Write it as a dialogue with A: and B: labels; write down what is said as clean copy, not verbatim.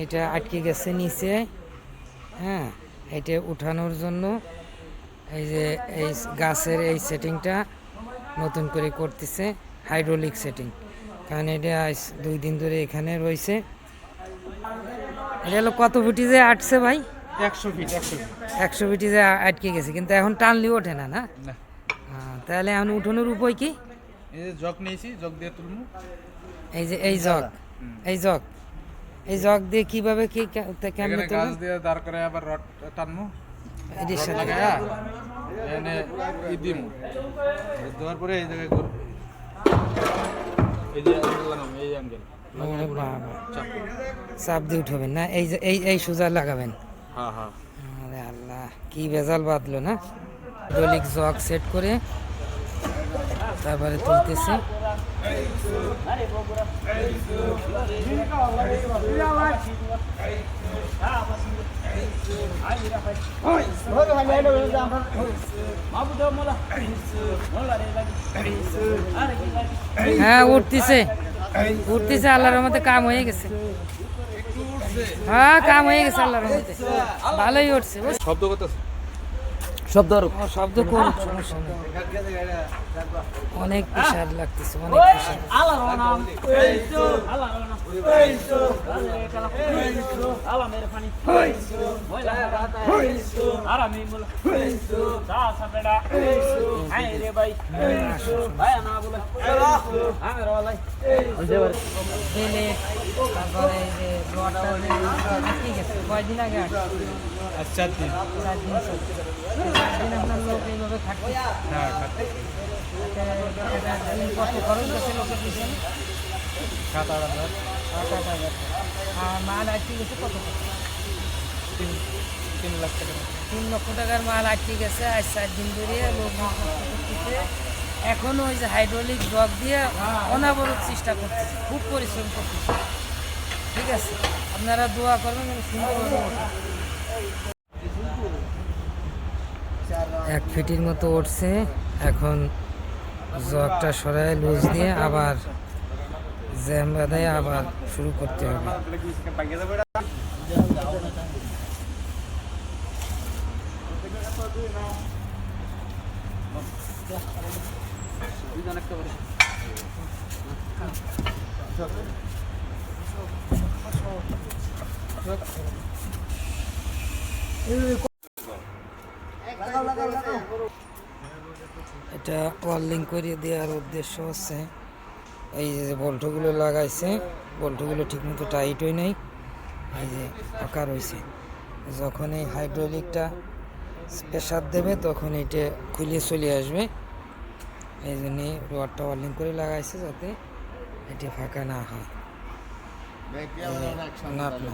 A: এটা আটকে গেছে নিচে। হ্যাঁ, এটা উঠানোর জন্য এই যে এই গাছের এই সেটিংটা নতুন করে করতেছে, হাইড্রোলিক সেটিং। কারণ এটা আজ 2 দিন ধরে এখানে রয়েছে। এটা হলো কত ফুটি যে আটছে ভাই?
B: 100 ফিট
A: 100 ফিটি যে আটকে গেছে, কিন্তু এখন টানলেও ওঠে না। না,
B: না।
A: তাহলে এখন উঠানোর উপায় কি?
B: এই যে জগ নিয়েছি, জগ দিয়ে তুলমু।
A: এই যে এই জগ, এই জগ, এই জগ দিয়ে কিভাবে কি কেমনে
B: এখানে গাছ দিয়ে দাঁড় করে আবার রড টানমু,
A: এটির
B: রড
A: সাথে
B: লাগায়া এখানে দিমু। দেওয়ার পরে এই জায়গায় এই যে অ্যাঙ্গেল লাগাবো, এই অ্যাঙ্গেল
A: ওরে বাবা,
B: চাপ।
A: চাপ দিয়ে উঠাবেন না? এই যে এই সোজা লাগাবেন?
B: হ্যাঁ হ্যাঁ।
A: আরে আল্লাহ, কি ভেজাল বাঁধলো না। হাইড্রোলিক জগ সেট করে তারপরে তুলতেছে। হ্যাঁ, উঠতেছে উঠতেছে, আল্লাহর রহমতে কাম হয়ে গেছে। হ্যাঁ, কাম হয়ে গেছে আল্লাহর রহমতে, ভালোই উঠছে।
B: শব্দ করতেছে,
A: শব্দ করুক, সমস্যা নেই। অনেক প্রেশার লাগতেছে, অনেক প্রেশার। তারপরে এই যে রডটা আটকে গেছে, কয়দিন আগে আটকে?
B: 4 দিন।
A: 4 দিন। 4 দিন আপনার লোক এইভাবে থাকতে?
B: হ্যাঁ,
A: কত খরচ গেছে লোকের পিছনে?
B: 7-8 হাজার।
A: 7-8 হাজার। আর মাল আটকে গেছে কত?
B: 3 লাখ টাকা।
A: 3 লক্ষ টাকার মাল আটকে গেছে আজ 4 দিন ধরে লোক করতেছে। এখনো ওই যে হাইড্রোলিক জগ দিয়ে অনাবরত চেষ্টা করতেছে, খুব পরিশ্রম করতেছে। ঠিক আছে, আপনারা দোয়া করবেন যেন সুন্দরভাবে ওঠে। 1 ফিটের মতো উঠছে। এখন জগটা সরায় লুজ দিয়ে আবার জ্যাম বাঁধায় আবার শুরু করতে হবে। এটা ওয়েল্ডিং করে দেওয়ার উদ্দেশ্য হচ্ছে এই যে বল্টুগুলো লাগাইছে, বল্টুগুলো ঠিকমতো টাইট হয় নাই, এই যে আকার হয়েছে। যখন এই হাইড্রোলিকটা প্রেশার দেবে তখন এটা খুলে চলে আসবে। এই জন্যে রডটা ওয়েল্ডিং করে লাগাইছে যাতে এটি ফাঁকা না হয়। নাট না।